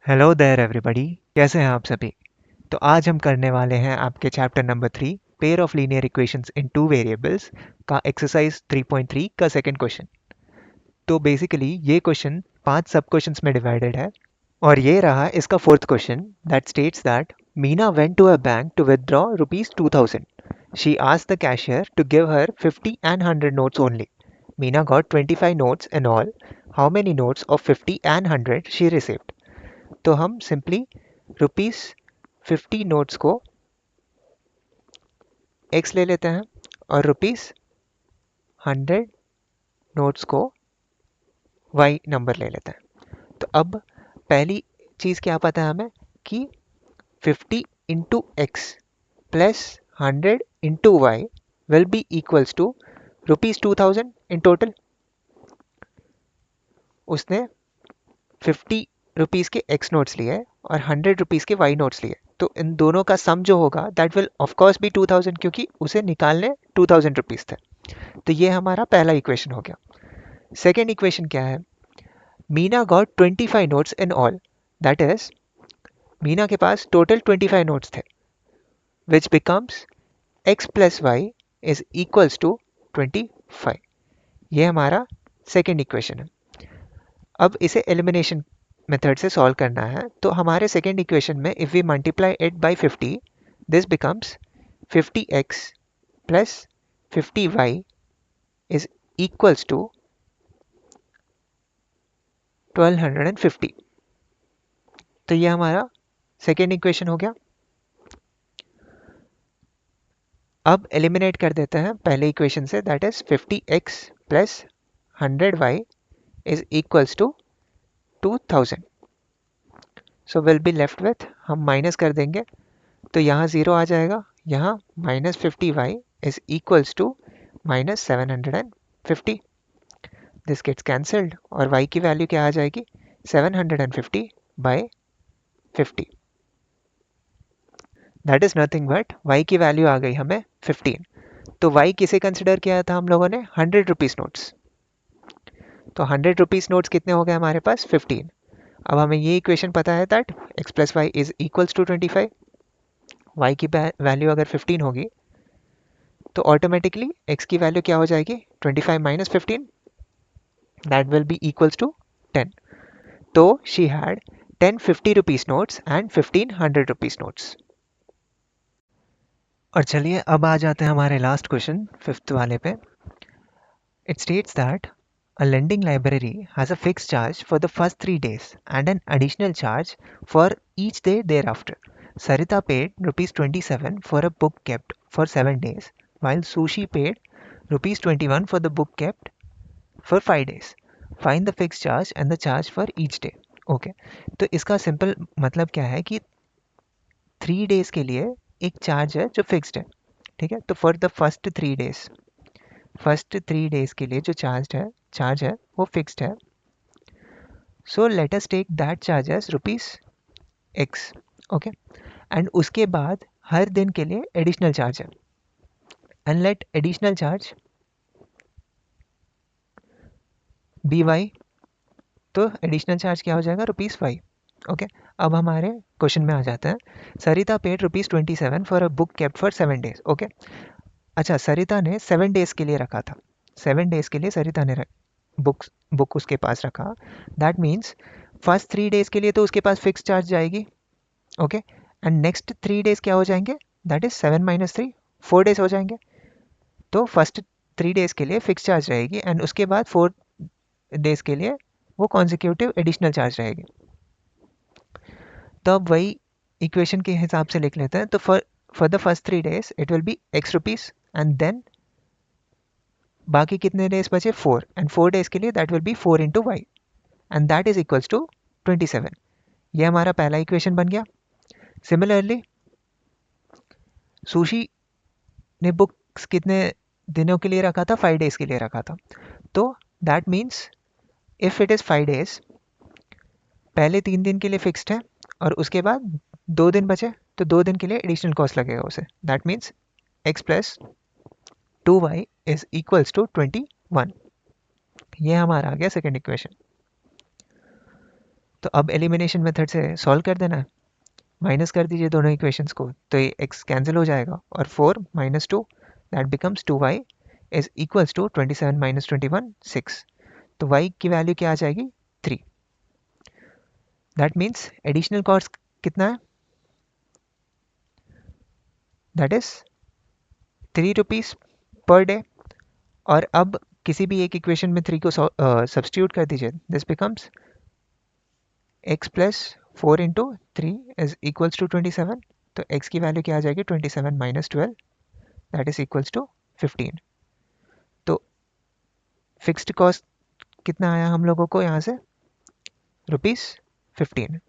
Hello there everybody. कैसे हैं आप सभी? तो आज हम करने वाले हैं आपके chapter number 3 pair of linear equations in two variables का एक्सरसाइज 3.3 का सेकंड क्वेश्चन। तो बेसिकली ये क्वेश्चन 5 सब क्वेश्चंस में डिवाइडेड है और ये रहा इसका fourth question that states that Meena went to a bank to withdraw rupees 2000. She asked the cashier to give her 50 and 100 notes only. Meena got 25 notes in all. How many notes of 50 and 100 she received? तो हम simply rupees 50 notes को x ले लेते हैं और rupees 100 notes को Y number ले लेते हैं। तो अब पहली चीज़ क्या पता है हमें कि 50 into X plus 100 into Y will be equals to rupees 2000 in total. उसने 50 रुपीज़ के एक्स नोट्स लिए और 100 रुपीज़ के वाई नोट्स लिए, तो इन दोनों का सम जो होगा that will of course be 2000 क्योंकि उसे निकालने 2000 रुपीज़ थे। तो ये हमारा पहला इक्वेशन हो गया। सेकेंड इक्वेशन क्या है? Meena got 25 notes in all, that is Meena के पास टोटल 25 नोट्स थे which becomes X plus Y is equals to 25। ये हमारा सेकेंड इक्वेशन है। अब इसे एलिमिनेशन मेथड से सॉल्व करना है, तो हमारे सेकेंड इक्वेशन में if we multiply it by 50 this becomes 50x plus 50y is equals to 1250। तो ये हमारा सेकेंड इक्वेशन हो गया। अब एलिमिनेट कर देते हैं पहले इक्वेशन से, that is 50x plus 100y is equals to 2000। So will be left with, हम माइनस कर देंगे तो यहाँ 0 आ जाएगा, यहाँ minus 50y is equals to minus 750। This gets cancelled और y की वैल्यू क्या आ जाएगी? 750 by 50, that is nothing but y की वैल्यू आ गई हमें 15। तो y किसे कंसिडर किया था हम लोगों ने? 100 रुपीज़ नोट्स। तो 100 रुपीज़ नोट्स कितने हो गए हमारे पास? 15। अब हमें ये इक्वेशन पता है that x plus Y is equals to 25। y की वैल्यू अगर 15 होगी तो ऑटोमेटिकली x की वैल्यू क्या हो जाएगी? 25 minus 15, that will be equals to 10। तो she had 10 50 rupees notes and 15 100 rupees notes. और चलिए अब आ जाते हैं हमारे लास्ट क्वेश्चन फिफ्थ वाले पे। It states that a lending library has a fixed charge for the first 3 days and an additional charge for each day thereafter. Sarita paid rupees 27 for a book kept for 7 days, while Sushi paid rupees 21 for the book kept for 5 days. Find the fixed charge and the charge for each day. Okay, तो इसका simple मतलब क्या है कि 3 days के लिए एक charge है जो फिक्स्ड है, ठीक है। तो फॉर द फर्स्ट 3 डेज के लिए जो चार्ज है वो फिक्स्ड है। So let us take that charge as rupees X, okay. And उसके बाद हर दिन के लिए एडिशनल चार्ज है, and let additional charge be Y. तो एडिशनल चार्ज क्या हो जाएगा? Rupees Y, okay. अब हमारे क्वेश्चन में आ जाते हैं। Sarita paid rupees 27 for a book kept for 7 days, okay. अच्छा, सरिता ने 7 डेज के लिए रखा था, 7 डेज के लिए सरिता ने बुक उसके पास रखा। दैट मीन्स फर्स्ट 3 डेज के लिए तो उसके पास फिक्स चार्ज जाएगी, ओके। एंड नेक्स्ट 3 डेज क्या हो जाएंगे? दैट इज 7 माइनस 3, 4 डेज हो जाएंगे। तो फर्स्ट 3 डेज के लिए फिक्स चार्ज रहेगी एंड उसके बाद 4 डेज के लिए वो कॉन्जिक्यूटिव एडिशनल चार्ज रहेगी। तो अब वही इक्वेशन के हिसाब से लिख लेते हैं। तो for the first 3 days it will be X rupees and then बाकी कितने डेज बचे? 4, एंड 4 डेज के लिए that will be 4 into Y and that is equals to 27। ये हमारा पहला इक्वेशन बन गया। सिमिलरली सुशी ने बुक्स कितने दिनों के लिए रखा था? 5 डेज के लिए रखा था। तो that means if it is 5 days, पहले 3 दिन के लिए फिक्स्ड है और उसके बाद 2 दिन बचे, तो 2 दिन के लिए एडिशनल कॉस्ट लगेगा उसे। That means X plus 2y is equals to 21। ये हमारा आ गया सेकेंड इक्वेशन। तो अब एलिमिनेशन मेथड से सॉल्व कर देना है, माइनस कर दीजिए दोनों इक्वेशंस को, तो ये x कैंसिल हो जाएगा और 4 minus 2 that becomes 2y is equals to 27 minus 21 6। तो y की वैल्यू क्या आ जाएगी 3। दैट मीन्स एडिशनल कॉस्ट कितना है, that is 3 rupees per day. और अब किसी भी एक इक्वेशन में 3 को सब्स्टिट्यूट कर दीजिए, this becomes x plus 4 into 3 is equals to 27। तो x की वैल्यू क्या आ जाएगी 27 minus 12 that is equals to 15। तो फिक्स्ड कॉस्ट कितना आया हम लोगों को यहाँ से, ₹15।